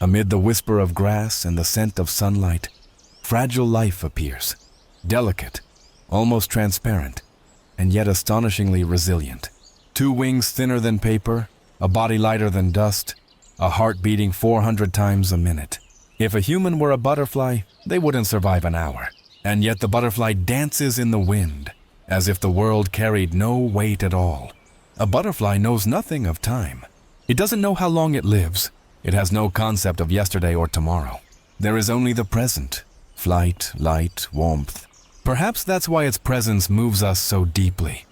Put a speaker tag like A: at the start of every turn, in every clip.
A: Amid the whisper of grass and the scent of sunlight, fragile life appears, delicate, almost transparent, and yet astonishingly resilient. 2 wings thinner than paper, a body lighter than dust, a heart beating 400 times a minute. If a human were a butterfly, they wouldn't survive an hour. And yet the butterfly dances in the wind, as if the world carried no weight at all. A butterfly knows nothing of time. It doesn't know how long it lives. It has no concept of yesterday or tomorrow. There is only the present, flight, light, warmth. Perhaps that's why its presence moves us so deeply.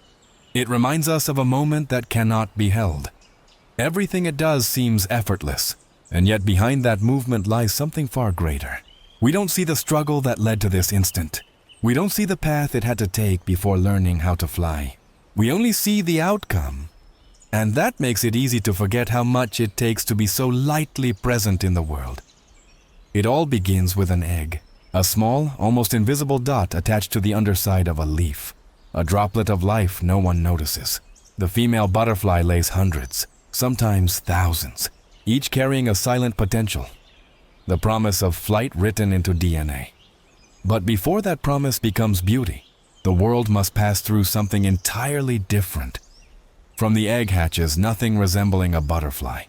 A: It reminds us of a moment that cannot be held. Everything it does seems effortless, and yet behind that movement lies something far greater. We don't see the struggle that led to this instant. We don't see the path it had to take before learning how to fly. We only see the outcome. And that makes it easy to forget how much it takes to be so lightly present in the world. It all begins with an egg, a small, almost invisible dot attached to the underside of a leaf. A droplet of life no one notices. The female butterfly lays hundreds, sometimes thousands, each carrying a silent potential. The promise of flight written into DNA. But before that promise becomes beauty, the world must pass through something entirely different. From the egg hatches nothing resembling a butterfly.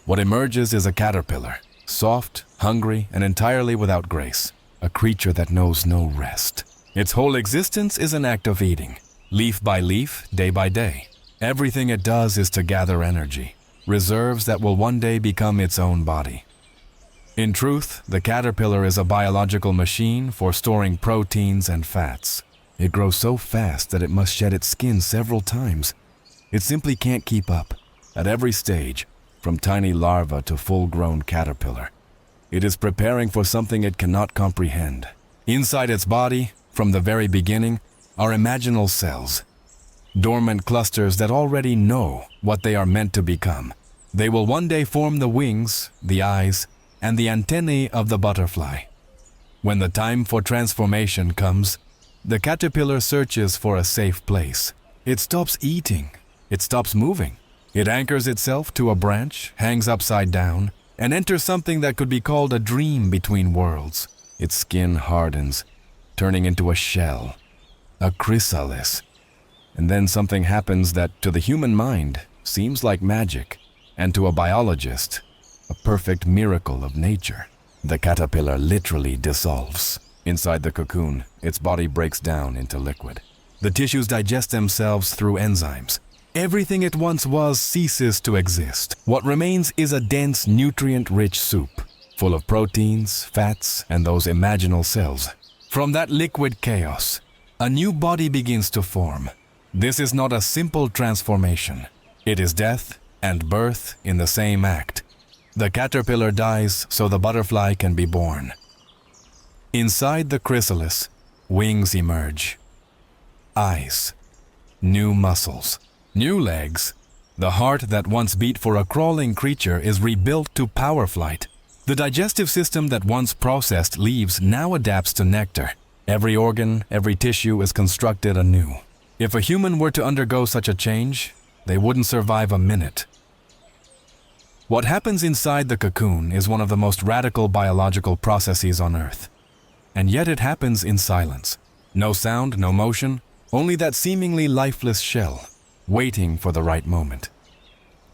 A: What emerges is a caterpillar, soft, hungry, and entirely without grace. A creature that knows no rest. Its whole existence is an act of eating, leaf by leaf, day by day. Everything it does is to gather energy, reserves that will one day become its own body. In truth, the caterpillar is a biological machine for storing proteins and fats. It grows so fast that it must shed its skin several times. It simply can't keep up. At every stage, from tiny larva to full-grown caterpillar, it is preparing for something it cannot comprehend. Inside its body, from the very beginning, are imaginal cells, dormant clusters that already know what they are meant to become. They will one day form the wings, the eyes, and the antennae of the butterfly. When the time for transformation comes, the caterpillar searches for a safe place. It stops eating. It stops moving. It anchors itself to a branch, hangs upside down, and enters something that could be called a dream between worlds. Its skin hardens, turning into a shell, a chrysalis. And then something happens that, to the human mind, seems like magic, and to a biologist, a perfect miracle of nature. The caterpillar literally dissolves. Inside the cocoon, its body breaks down into liquid. The tissues digest themselves through enzymes. Everything it once was ceases to exist. What remains is a dense, nutrient-rich soup, full of proteins, fats, and those imaginal cells. From that liquid chaos, a new body begins to form. This is not a simple transformation. It is death and birth in the same act. The caterpillar dies so the butterfly can be born. Inside the chrysalis, wings emerge. Eyes, new muscles, new legs. The heart that once beat for a crawling creature is rebuilt to power flight. The digestive system that once processed leaves now adapts to nectar. Every organ, every tissue is constructed anew. If a human were to undergo such a change, they wouldn't survive a minute. What happens inside the cocoon is one of the most radical biological processes on Earth. And yet it happens in silence. No sound, no motion, only that seemingly lifeless shell, waiting for the right moment.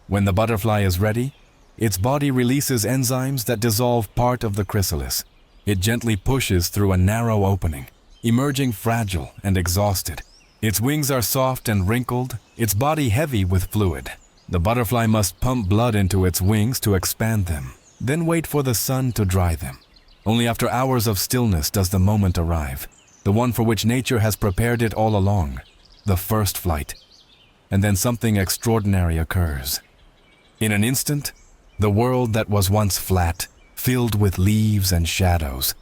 A: When the butterfly is ready, its body releases enzymes that dissolve part of the chrysalis. It gently pushes through a narrow opening, emerging fragile and exhausted. Its wings are soft and wrinkled, its body heavy with fluid. The butterfly must pump blood into its wings to expand them, then wait for the sun to dry them. Only after hours of stillness does the moment arrive, the one for which nature has prepared it all along, the first flight. And then something extraordinary occurs. In an instant, the world that was once flat, filled with leaves and shadows,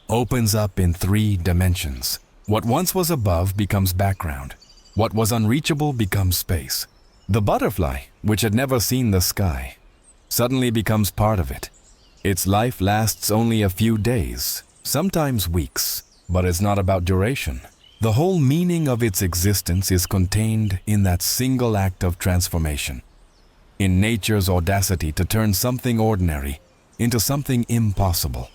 A: opens up in 3 dimensions. What once was above becomes background. What was unreachable becomes space. The butterfly, which had never seen the sky, suddenly becomes part of it. Its life lasts only a few days, sometimes weeks, but it's not about duration. The whole meaning of its existence is contained in that single act of transformation. In nature's audacity to turn something ordinary into something impossible.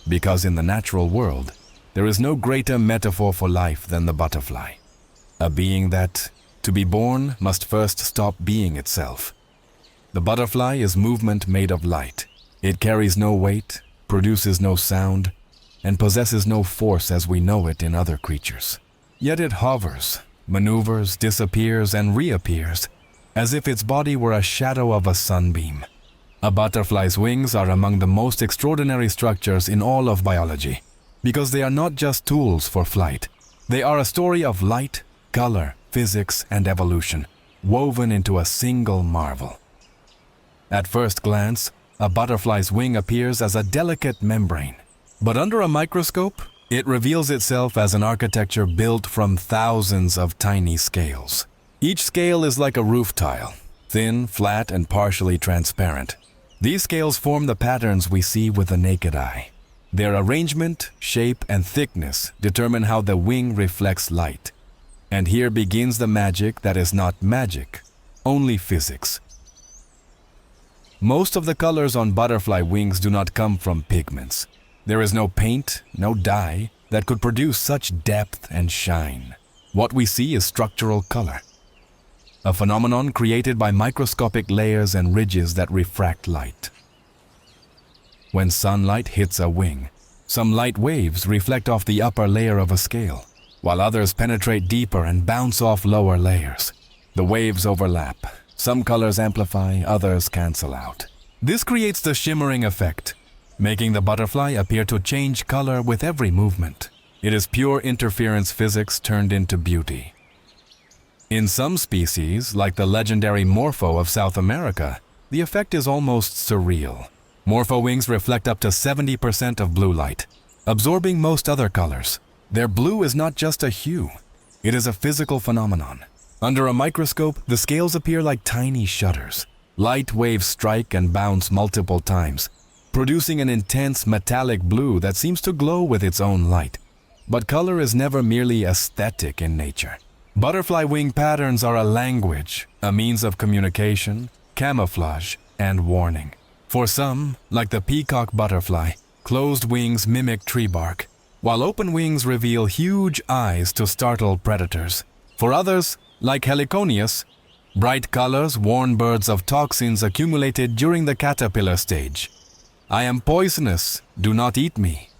A: Because in the natural world, there is no greater metaphor for life than the butterfly, a being that, to be born, must first stop being itself. The butterfly is movement made of light. It carries no weight, produces no sound, and possesses no force as we know it in other creatures. Yet it hovers, maneuvers, disappears, and reappears, as if its body were a shadow of a sunbeam. A butterfly's wings are among the most extraordinary structures in all of biology, because they are not just tools for flight. They are a story of light, color, physics, and evolution, woven into a single marvel. At first glance, a butterfly's wing appears as a delicate membrane, but under a microscope, it reveals itself as an architecture built from thousands of tiny scales. Each scale is like a roof tile, thin, flat, and partially transparent. These scales form the patterns we see with the naked eye. Their arrangement, shape, and thickness determine how the wing reflects light. And here begins the magic that is not magic, only physics. Most of the colors on butterfly wings do not come from pigments. There is no paint, no dye that could produce such depth and shine. What we see is structural color, a phenomenon created by microscopic layers and ridges that refract light. When sunlight hits a wing, some light waves reflect off the upper layer of a scale, while others penetrate deeper and bounce off lower layers. The waves overlap. Some colors amplify, others cancel out. This creates the shimmering effect, making the butterfly appear to change color with every movement. It is pure interference physics turned into beauty. In some species, like the legendary morpho of South America, the effect is almost surreal. Morpho wings reflect up to 70% of blue light, absorbing most other colors. Their blue is not just a hue, it is a physical phenomenon. Under a microscope, the scales appear like tiny shutters. Light waves strike and bounce multiple times, producing an intense metallic blue that seems to glow with its own light. But color is never merely aesthetic in nature. Butterfly wing patterns are a language, a means of communication, camouflage, and warning. For some, like the peacock butterfly, closed wings mimic tree bark, while open wings reveal huge eyes to startle predators. For others, like Heliconius, bright colors warn birds of toxins accumulated during the caterpillar stage. I am poisonous, do not eat me.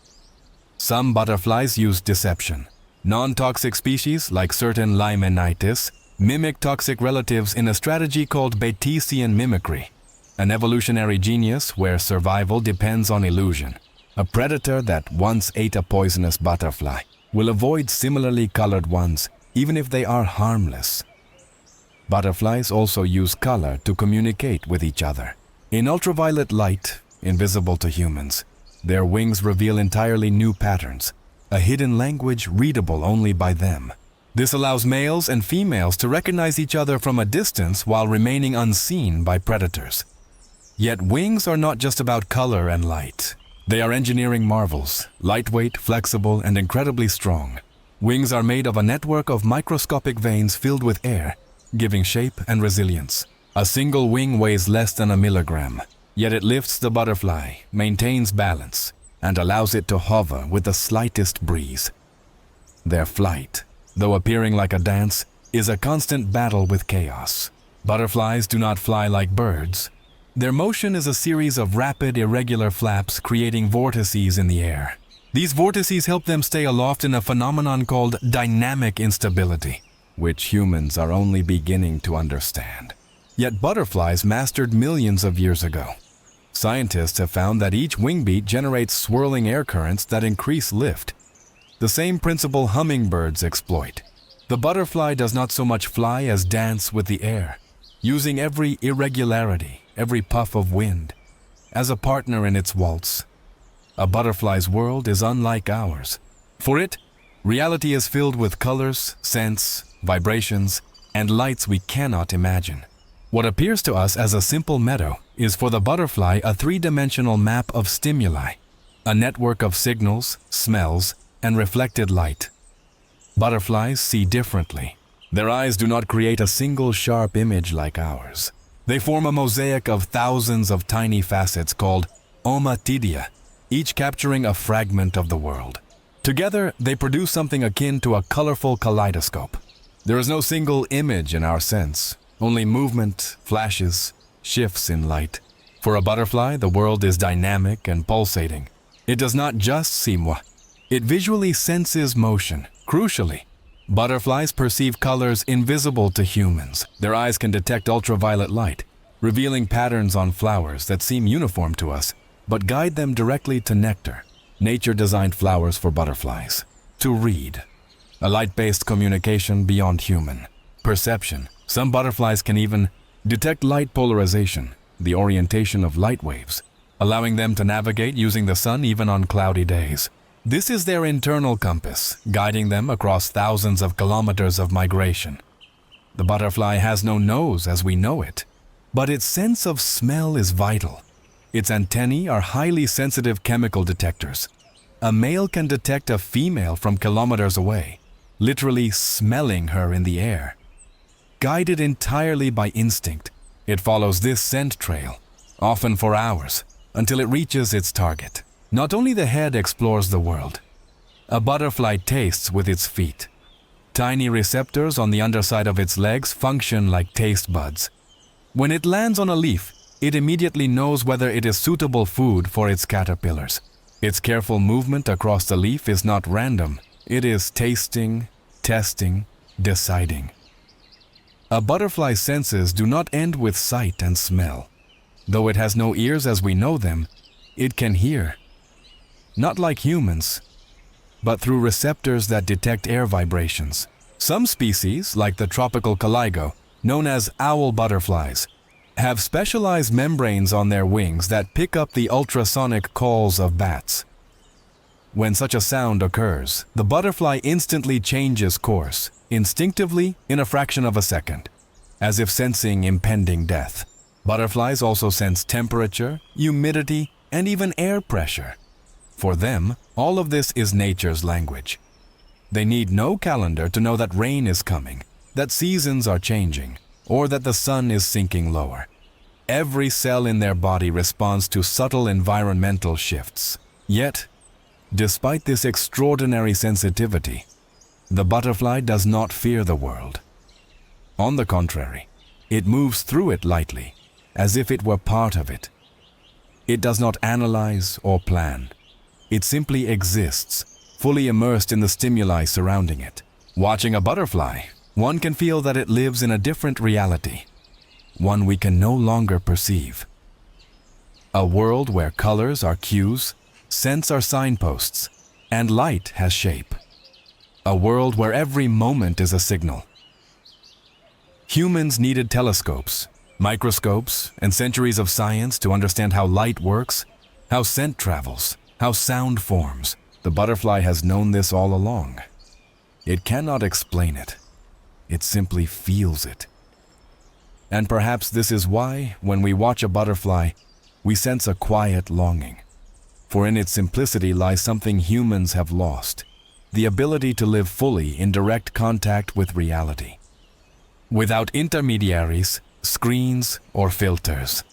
A: Some butterflies use deception. Non-toxic species, like certain Limenitis, mimic toxic relatives in a strategy called Batesian mimicry, an evolutionary genius where survival depends on illusion. A predator that once ate a poisonous butterfly will avoid similarly colored ones, even if they are harmless. Butterflies also use color to communicate with each other. In ultraviolet light, invisible to humans, their wings reveal entirely new patterns, a hidden language readable only by them. This allows males and females to recognize each other from a distance while remaining unseen by predators. Yet wings are not just about color and light. They are engineering marvels, lightweight, flexible, and incredibly strong. Wings are made of a network of microscopic veins filled with air, giving shape and resilience. A single wing weighs less than a milligram, yet it lifts the butterfly, maintains balance, and allows it to hover with the slightest breeze. Their flight, though appearing like a dance, is a constant battle with chaos. Butterflies do not fly like birds. Their motion is a series of rapid, irregular flaps creating vortices in the air. These vortices help them stay aloft in a phenomenon called dynamic instability, which humans are only beginning to understand. Yet butterflies mastered millions of years ago. Scientists have found that each wing beat generates swirling air currents that increase lift. The same principle hummingbirds exploit. The butterfly does not so much fly as dance with the air, using every irregularity, every puff of wind, as a partner in its waltz. A butterfly's world is unlike ours. For it, reality is filled with colors, scents, vibrations, and lights we cannot imagine. What appears to us as a simple meadow is for the butterfly a three-dimensional map of stimuli, a network of signals, smells, and reflected light. Butterflies see differently. Their eyes do not create a single sharp image like ours. They form a mosaic of thousands of tiny facets called ommatidia, each capturing a fragment of the world. Together, they produce something akin to a colorful kaleidoscope. There is no single image in our sense, only movement, flashes, shifts in light. For a butterfly, the world is dynamic and pulsating. It does not just see moi. It visually senses motion. Crucially, butterflies perceive colors invisible to humans. Their eyes can detect ultraviolet light, revealing patterns on flowers that seem uniform to us, but guide them directly to nectar. Nature designed flowers for butterflies. To read. A light-based communication beyond human. Perception. Some butterflies can even detect light polarization, the orientation of light waves, allowing them to navigate using the sun even on cloudy days. This is their internal compass, guiding them across thousands of kilometers of migration. The butterfly has no nose as we know it, but its sense of smell is vital. Its antennae are highly sensitive chemical detectors. A male can detect a female from kilometers away, literally smelling her in the air. Guided entirely by instinct, it follows this scent trail, often for hours, until it reaches its target. Not only the head explores the world. A butterfly tastes with its feet. Tiny receptors on the underside of its legs function like taste buds. When it lands on a leaf, it immediately knows whether it is suitable food for its caterpillars. Its careful movement across the leaf is not random. It is tasting, testing, deciding. A butterfly's senses do not end with sight and smell. Though it has no ears as we know them, it can hear. Not like humans, but through receptors that detect air vibrations. Some species, like the tropical caligo, known as owl butterflies, have specialized membranes on their wings that pick up the ultrasonic calls of bats. When such a sound occurs, the butterfly instantly changes course, instinctively in a fraction of a second, as if sensing impending death. Butterflies also sense temperature, humidity, and even air pressure. For them, all of this is nature's language. They need no calendar to know that rain is coming, that seasons are changing, or that the sun is sinking lower. Every cell in their body responds to subtle environmental shifts. Yet, despite this extraordinary sensitivity, the butterfly does not fear the world. On the contrary, it moves through it lightly, as if it were part of it. It does not analyze or plan. It simply exists, fully immersed in the stimuli surrounding it. Watching a butterfly, one can feel that it lives in a different reality, one we can no longer perceive. A world where colors are cues, scents are signposts, and light has shape. A world where every moment is a signal. Humans needed telescopes, microscopes, and centuries of science to understand how light works, how scent travels, how sound forms. The butterfly has known this all along. It cannot explain it. It simply feels it. And perhaps this is why, when we watch a butterfly, we sense a quiet longing. For in its simplicity lies something humans have lost, the ability to live fully in direct contact with reality. Without intermediaries, screens, or filters.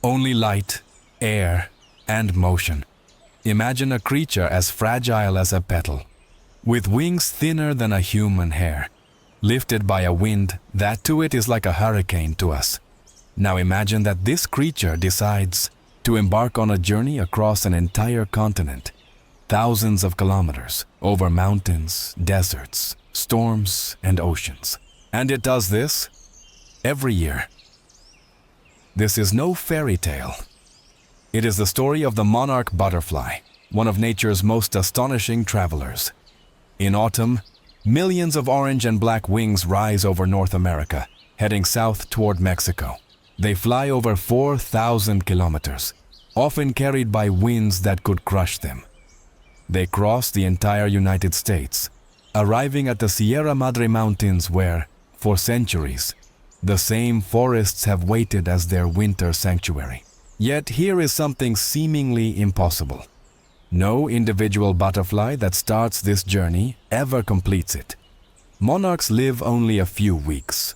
A: Only light, air, and motion. Imagine a creature as fragile as a petal, with wings thinner than a human hair, lifted by a wind that to it is like a hurricane to us. Now imagine that this creature decides to embark on a journey across an entire continent, thousands of kilometers, over mountains, deserts, storms, and oceans. And it does this every year. This is no fairy tale. It is the story of the monarch butterfly, one of nature's most astonishing travelers. In autumn, millions of orange and black wings rise over North America, heading south toward Mexico. They fly over 4,000 kilometers, often carried by winds that could crush them. They cross the entire United States, arriving at the Sierra Madre Mountains where, for centuries, the same forests have waited as their winter sanctuary. Yet here is something seemingly impossible. No individual butterfly that starts this journey ever completes it. Monarchs live only a few weeks.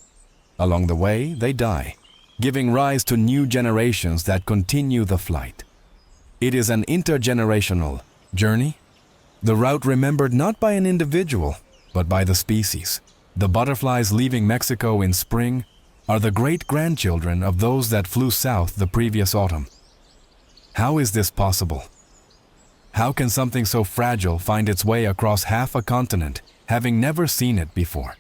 A: Along the way, they die, giving rise to new generations that continue the flight. It is an intergenerational journey, the route remembered not by an individual, but by the species. The butterflies leaving Mexico in spring are the great-grandchildren of those that flew south the previous autumn. How is this possible? How can something so fragile find its way across half a continent, having never seen it before?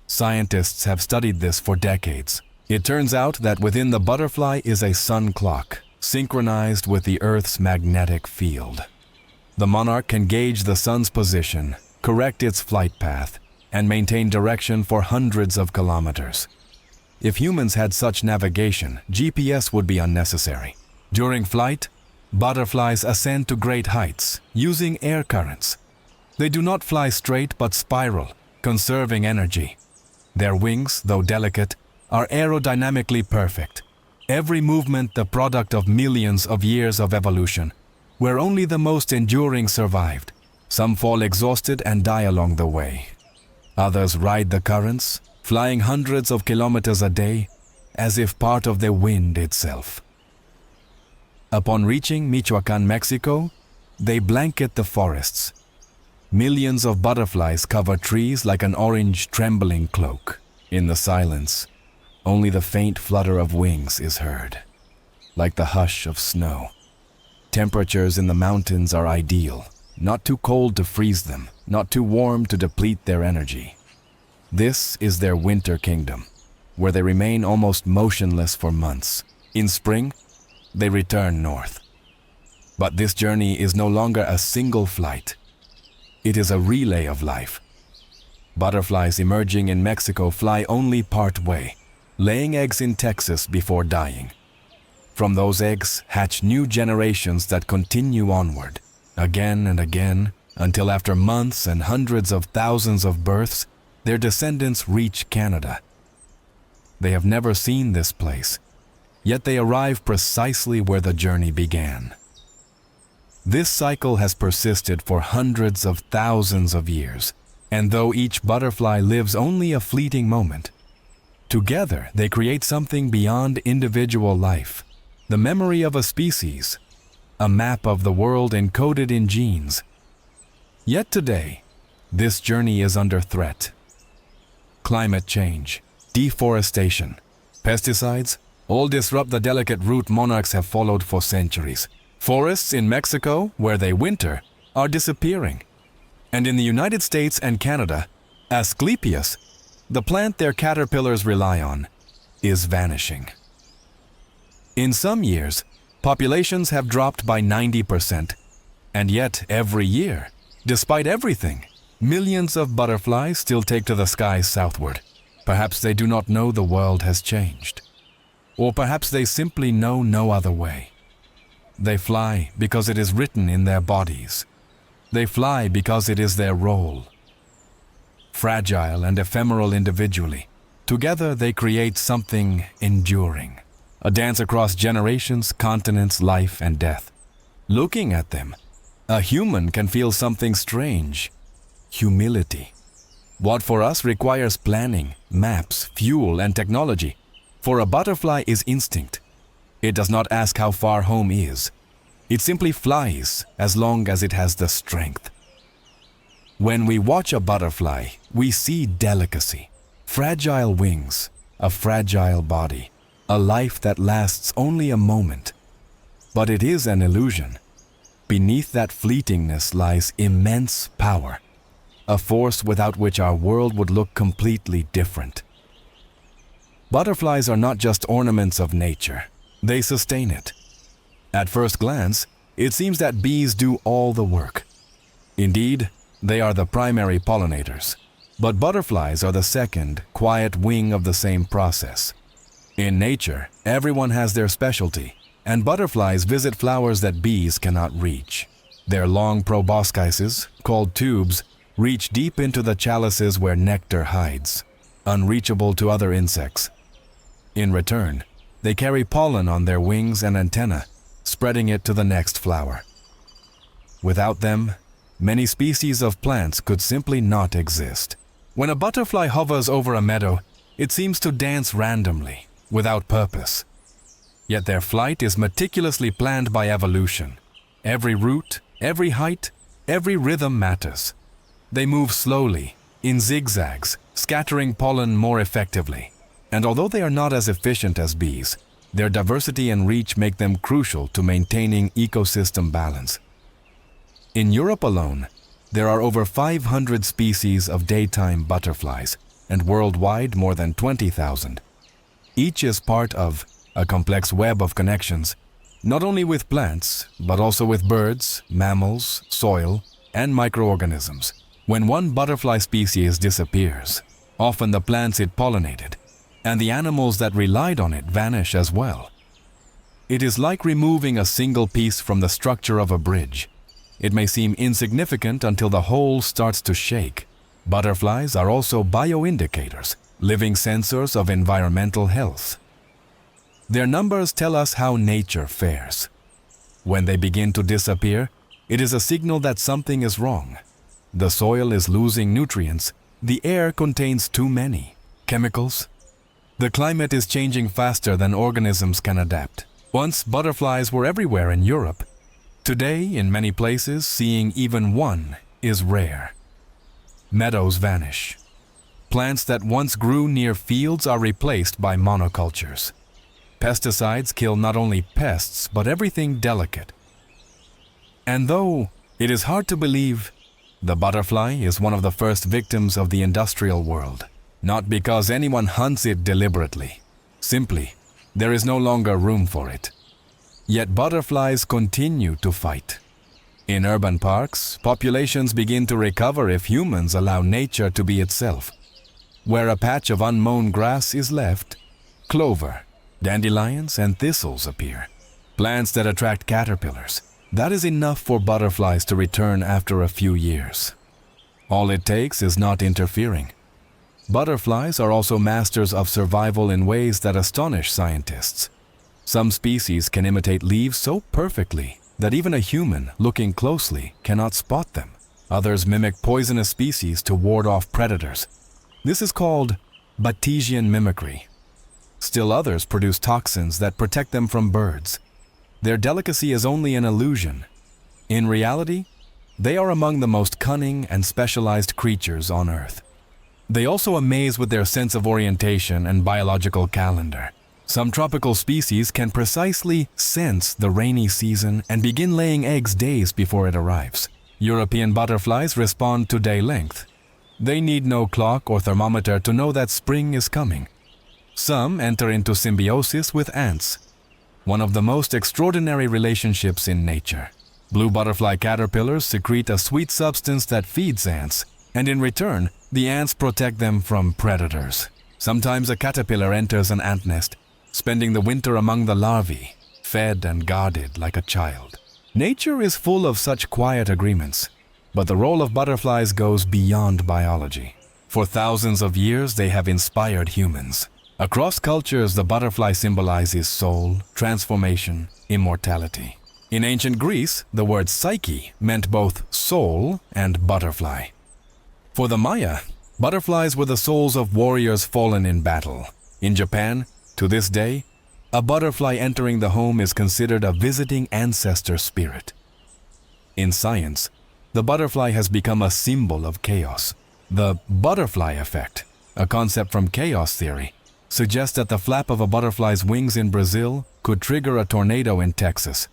A: Scientists have studied this for decades. It turns out that within the butterfly is a sun clock, synchronized with the Earth's magnetic field. The monarch can gauge the sun's position, correct its flight path, and maintain direction for hundreds of kilometers. If humans had such navigation, GPS would be unnecessary. During flight, butterflies ascend to great heights, using air currents. They do not fly straight but spiral, conserving energy. Their wings, though delicate, are aerodynamically perfect. Every movement the product of millions of years of evolution, where only the most enduring survived. Some fall exhausted and die along the way. Others ride the currents, flying hundreds of kilometers a day, as if part of the wind itself. Upon reaching Michoacán, Mexico, they blanket the forests. Millions of butterflies cover trees like an orange, trembling cloak. In the silence, only the faint flutter of wings is heard, like the hush of snow. Temperatures in the mountains are ideal, not too cold to freeze them, not too warm to deplete their energy. This is their winter kingdom, where they remain almost motionless for months. In spring, they return north. But this journey is no longer a single flight. It is a relay of life. Butterflies emerging in Mexico fly only part way, laying eggs in Texas before dying. From those eggs hatch new generations that continue onward, again and again, until after months and hundreds of thousands of births, their descendants reach Canada. They have never seen this place, yet they arrive precisely where the journey began. This cycle has persisted for hundreds of thousands of years, and though each butterfly lives only a fleeting moment, together they create something beyond individual life, the memory of a species, a map of the world encoded in genes. Yet today, this journey is under threat. Climate change, deforestation, pesticides, all disrupt the delicate route monarchs have followed for centuries. Forests in Mexico, where they winter, are disappearing. And in the United States and Canada, Asclepias, the plant their caterpillars rely on, is vanishing. In some years, populations have dropped by 90%, and yet every year, despite everything, millions of butterflies still take to the skies southward. Perhaps they do not know the world has changed. Or perhaps they simply know no other way. They fly because it is written in their bodies. They fly because it is their role. Fragile and ephemeral individually, together they create something enduring. A dance across generations, continents, life, and death. Looking at them, a human can feel something strange. Humility. What for us requires planning, maps, fuel, and technology, for a butterfly is instinct. It does not ask how far home is. It simply flies as long as it has the strength. When we watch a butterfly, we see delicacy, fragile wings, a fragile body, a life that lasts only a moment. But it is an illusion. Beneath that fleetingness lies immense power, a force without which our world would look completely different. Butterflies are not just ornaments of nature. They sustain it. At first glance, it seems that bees do all the work. Indeed, they are the primary pollinators. But butterflies are the second, quiet wing of the same process. In nature, everyone has their specialty, and butterflies visit flowers that bees cannot reach. Their long proboscises, called tubes, reach deep into the chalices where nectar hides, unreachable to other insects. In return, they carry pollen on their wings and antennae, spreading it to the next flower. Without them, many species of plants could simply not exist. When a butterfly hovers over a meadow, it seems to dance randomly, without purpose. Yet their flight is meticulously planned by evolution. Every route, every height, every rhythm matters. They move slowly, in zigzags, scattering pollen more effectively. And although they are not as efficient as bees, their diversity and reach make them crucial to maintaining ecosystem balance. In Europe alone, there are over 500 species of daytime butterflies, and worldwide more than 20,000. Each is part of a complex web of connections, not only with plants, but also with birds, mammals, soil, and microorganisms. When one butterfly species disappears, often the plants it pollinated, and the animals that relied on it vanish as well. It is like removing a single piece from the structure of a bridge. It may seem insignificant until the whole starts to shake. Butterflies are also bioindicators, living sensors of environmental health. Their numbers tell us how nature fares. When they begin to disappear, it is a signal that something is wrong. The soil is losing nutrients, the air contains too many chemicals. The climate is changing faster than organisms can adapt. Once butterflies were everywhere in Europe. Today, in many places, seeing even one is rare. Meadows vanish. Plants that once grew near fields are replaced by monocultures. Pesticides kill not only pests, but everything delicate. And though it is hard to believe, the butterfly is one of the first victims of the industrial world. Not because anyone hunts it deliberately. Simply, there is no longer room for it. Yet butterflies continue to fight. In urban parks, populations begin to recover if humans allow nature to be itself. Where a patch of unmown grass is left, clover, dandelions, and thistles appear. Plants that attract caterpillars. That is enough for butterflies to return after a few years. All it takes is not interfering. Butterflies are also masters of survival in ways that astonish scientists. Some species can imitate leaves so perfectly that even a human, looking closely, cannot spot them. Others mimic poisonous species to ward off predators. This is called Batesian mimicry. Still others produce toxins that protect them from birds. Their delicacy is only an illusion. In reality, they are among the most cunning and specialized creatures on Earth. They also amaze with their sense of orientation and biological calendar. Some tropical species can precisely sense the rainy season and begin laying eggs days before it arrives. European butterflies respond to day length. They need no clock or thermometer to know that spring is coming. Some enter into symbiosis with ants, one of the most extraordinary relationships in nature. Blue butterfly caterpillars secrete a sweet substance that feeds ants, and in return, the ants protect them from predators. Sometimes a caterpillar enters an ant nest, spending the winter among the larvae, fed and guarded like a child. Nature is full of such quiet agreements, but the role of butterflies goes beyond biology. For thousands of years, they have inspired humans. Across cultures, the butterfly symbolizes soul, transformation, immortality. In ancient Greece, the word psyche meant both soul and butterfly. For the Maya, butterflies were the souls of warriors fallen in battle. In Japan, to this day, a butterfly entering the home is considered a visiting ancestor spirit. In science, the butterfly has become a symbol of chaos. The butterfly effect, a concept from chaos theory, suggests that the flap of a butterfly's wings in Brazil could trigger a tornado in Texas.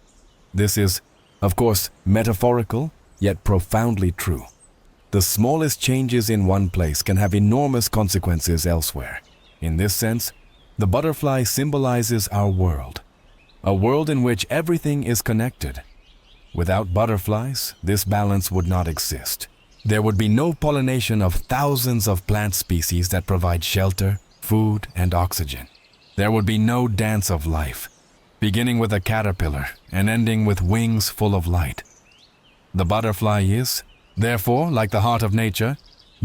A: This is, of course, metaphorical, yet profoundly true. The smallest changes in one place can have enormous consequences elsewhere. In this sense, the butterfly symbolizes our world, a world in which everything is connected. Without butterflies, this balance would not exist. There would be no pollination of thousands of plant species that provide shelter, food, and oxygen. There would be no dance of life, beginning with a caterpillar and ending with wings full of light. The butterfly is, therefore, like the heart of nature,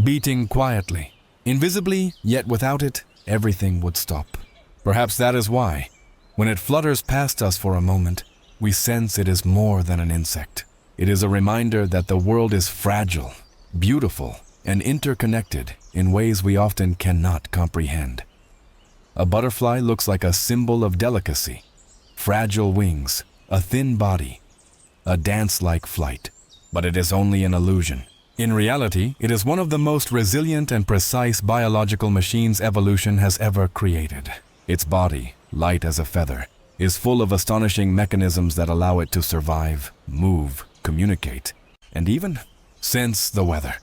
A: beating quietly, invisibly, yet without it, everything would stop. Perhaps that is why, when it flutters past us for a moment, we sense it is more than an insect. It is a reminder that the world is fragile, beautiful, and interconnected in ways we often cannot comprehend. A butterfly looks like a symbol of delicacy. Fragile wings, a thin body, a dance-like flight. But it is only an illusion. In reality, it is one of the most resilient and precise biological machines evolution has ever created. Its body, light as a feather, is full of astonishing mechanisms that allow it to survive, move, communicate, and even sense the weather.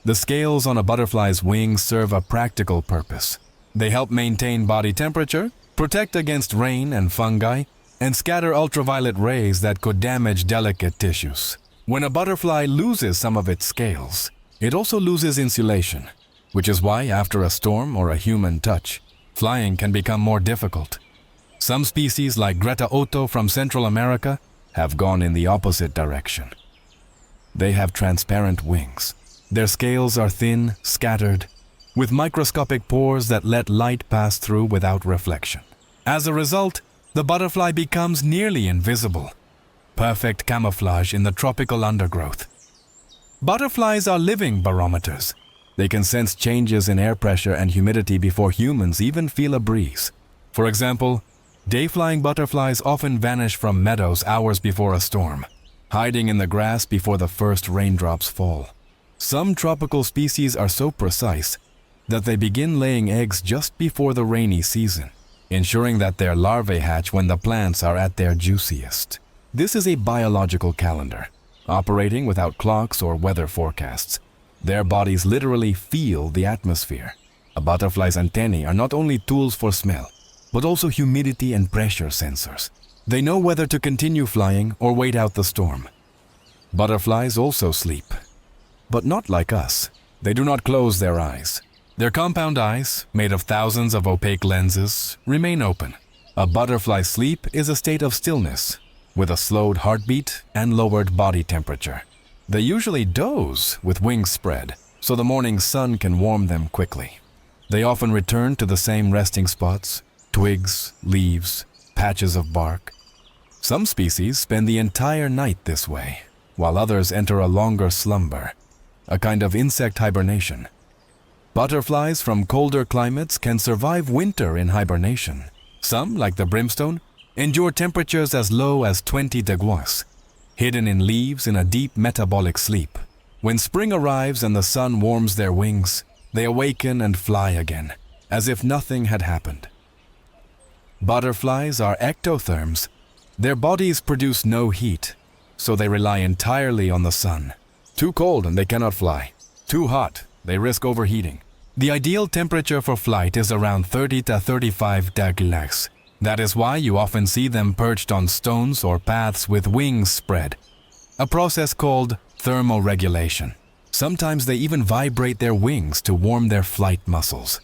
A: The scales on a butterfly's wings serve a practical purpose. They help maintain body temperature, protect against rain and fungi, and scatter ultraviolet rays that could damage delicate tissues. When a butterfly loses some of its scales, it also loses insulation, which is why after a storm or a human touch, flying can become more difficult. Some species like Greta Otto from Central America have gone in the opposite direction. They have transparent wings. Their scales are thin, scattered, with microscopic pores that let light pass through without reflection. As a result, the butterfly becomes nearly invisible. Perfect camouflage in the tropical undergrowth. Butterflies are living barometers. They can sense changes in air pressure and humidity before humans even feel a breeze. For example, day-flying butterflies often vanish from meadows hours before a storm, hiding in the grass before the first raindrops fall. Some tropical species are so precise that they begin laying eggs just before the rainy season, ensuring that their larvae hatch when the plants are at their juiciest. This is a biological calendar, operating without clocks or weather forecasts. Their bodies literally feel the atmosphere. A butterfly's antennae are not only tools for smell, but also humidity and pressure sensors. They know whether to continue flying or wait out the storm. Butterflies also sleep, but not like us. They do not close their eyes. Their compound eyes, made of thousands of opaque lenses, remain open. A butterfly's sleep is a state of stillness, with a slowed heartbeat and lowered body temperature. They usually doze with wings spread, so the morning sun can warm them quickly. They often return to the same resting spots, twigs, leaves, patches of bark. Some species spend the entire night this way, while others enter a longer slumber, a kind of insect hibernation. Butterflies from colder climates can survive winter in hibernation. Some, like the brimstone, endure temperatures as low as 20 degrees, hidden in leaves in a deep metabolic sleep. When spring arrives and the sun warms their wings, they awaken and fly again, as if nothing had happened. Butterflies are ectotherms. Their bodies produce no heat, so they rely entirely on the sun. Too cold and they cannot fly. Too hot, they risk overheating. The ideal temperature for flight is around 30 to 35 degrees. That is why you often see them perched on stones or paths with wings spread, a process called thermoregulation. Sometimes they even vibrate their wings to warm their flight muscles.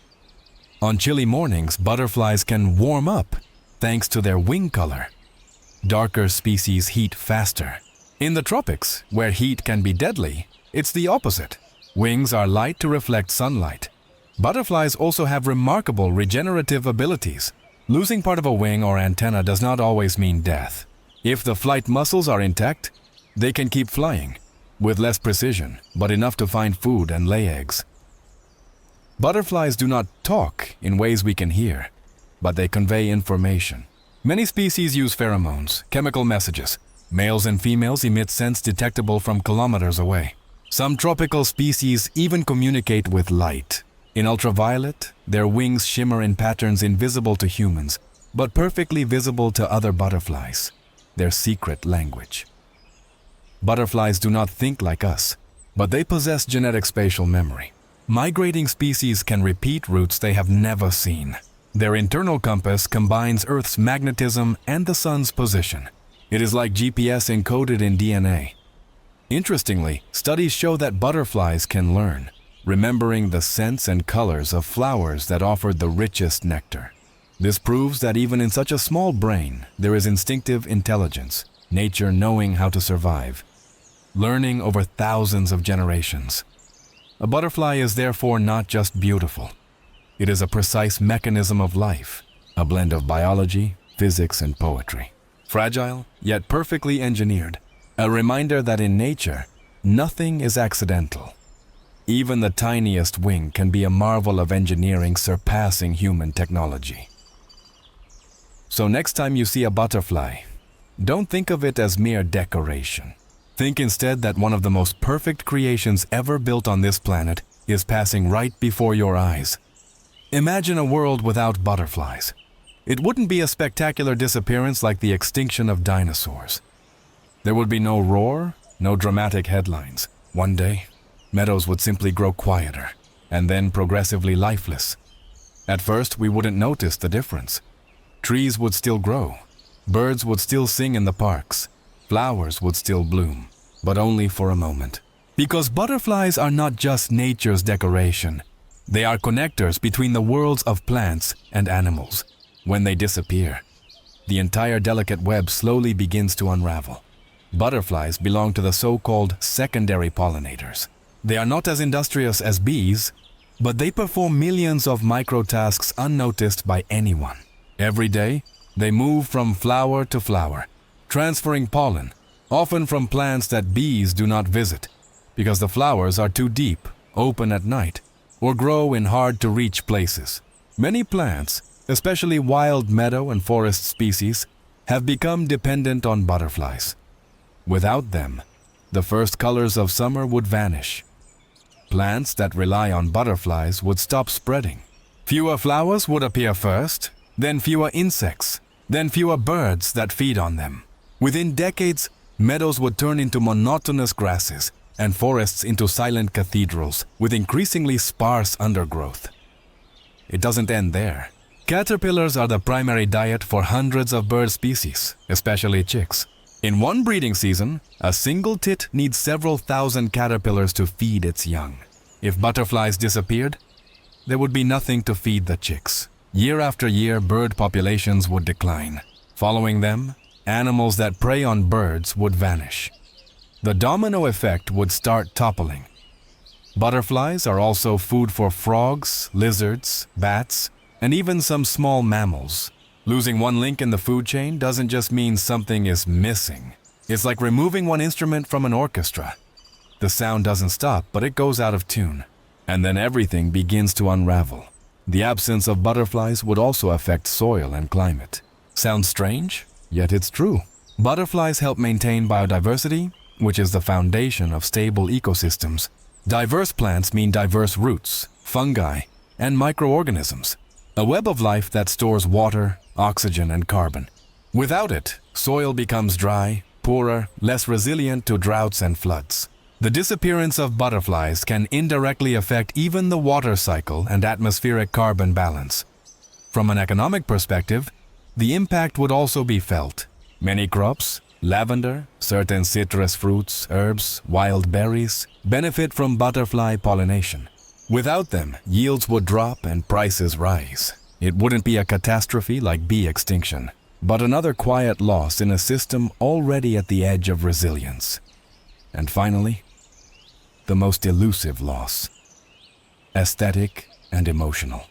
A: On chilly mornings, butterflies can warm up thanks to their wing color. Darker species heat faster. In the tropics, where heat can be deadly, it's the opposite. Wings are light to reflect sunlight. Butterflies also have remarkable regenerative abilities. Losing part of a wing or antenna does not always mean death. If the flight muscles are intact, they can keep flying, with less precision, but enough to find food and lay eggs. Butterflies do not talk in ways we can hear, but they convey information. Many species use pheromones, chemical messages. Males and females emit scents detectable from kilometers away. Some tropical species even communicate with light. In ultraviolet, their wings shimmer in patterns invisible to humans, but perfectly visible to other butterflies, their secret language. Butterflies do not think like us, but they possess genetic spatial memory. Migrating species can repeat routes they have never seen. Their internal compass combines Earth's magnetism and the sun's position. It is like GPS encoded in DNA. Interestingly, studies show that butterflies can learn, remembering the scents and colors of flowers that offered the richest nectar. This proves that even in such a small brain, there is instinctive intelligence, nature knowing how to survive, learning over thousands of generations. A butterfly is therefore not just beautiful. It is a precise mechanism of life, a blend of biology, physics, and poetry. Fragile, yet perfectly engineered. A reminder that in nature, nothing is accidental. Even the tiniest wing can be a marvel of engineering surpassing human technology. So next time you see a butterfly, don't think of it as mere decoration. Think instead that one of the most perfect creations ever built on this planet is passing right before your eyes. Imagine a world without butterflies. It wouldn't be a spectacular disappearance like the extinction of dinosaurs. There would be no roar, no dramatic headlines. One day, meadows would simply grow quieter, and then progressively lifeless. At first, we wouldn't notice the difference. Trees would still grow, birds would still sing in the parks, flowers would still bloom, but only for a moment. Because butterflies are not just nature's decoration, they are connectors between the worlds of plants and animals. When they disappear, the entire delicate web slowly begins to unravel. Butterflies belong to the so-called secondary pollinators. They are not as industrious as bees, but they perform millions of micro-tasks unnoticed by anyone. Every day, they move from flower to flower, transferring pollen, often from plants that bees do not visit, because the flowers are too deep, open at night, or grow in hard-to-reach places. Many plants, especially wild meadow and forest species, have become dependent on butterflies. Without them, the first colors of summer would vanish. Plants that rely on butterflies would stop spreading. Fewer flowers would appear first, then fewer insects, then fewer birds that feed on them. Within decades, meadows would turn into monotonous grasses, and forests into silent cathedrals with increasingly sparse undergrowth. It doesn't end there. Caterpillars are the primary diet for hundreds of bird species, especially chicks. In one breeding season, a single tit needs several thousand caterpillars to feed its young. If butterflies disappeared, there would be nothing to feed the chicks. Year after year, bird populations would decline. Following them, animals that prey on birds would vanish. The domino effect would start toppling. Butterflies are also food for frogs, lizards, bats, and even some small mammals. Losing one link in the food chain doesn't just mean something is missing. It's like removing one instrument from an orchestra. The sound doesn't stop, but it goes out of tune. And then everything begins to unravel. The absence of butterflies would also affect soil and climate. Sounds strange? Yet it's true. Butterflies help maintain biodiversity, which is the foundation of stable ecosystems. Diverse plants mean diverse roots, fungi, and microorganisms. A web of life that stores water, oxygen, and carbon. Without it, soil becomes dry, poorer, less resilient to droughts and floods. The disappearance of butterflies can indirectly affect even the water cycle and atmospheric carbon balance. From an economic perspective, the impact would also be felt. Many crops, lavender, certain citrus fruits, herbs, wild berries, benefit from butterfly pollination. Without them, yields would drop and prices rise. It wouldn't be a catastrophe like bee extinction, but another quiet loss in a system already at the edge of resilience. And finally, the most elusive loss: aesthetic and emotional.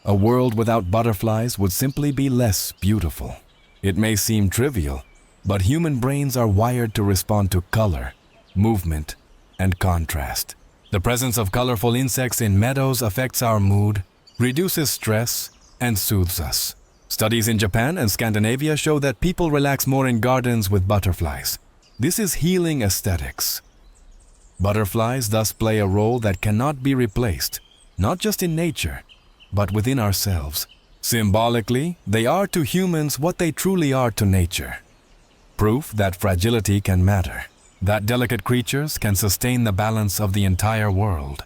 A: A world without butterflies would simply be less beautiful. It may seem trivial, but human brains are wired to respond to color, movement, and contrast. The presence of colorful insects in meadows affects our mood, reduces stress, and soothes us. Studies in Japan and Scandinavia show that people relax more in gardens with butterflies. This is healing aesthetics. Butterflies thus play a role that cannot be replaced, not just in nature, but within ourselves. Symbolically, they are to humans what they truly are to nature. Proof that fragility can matter, that delicate creatures can sustain the balance of the entire world.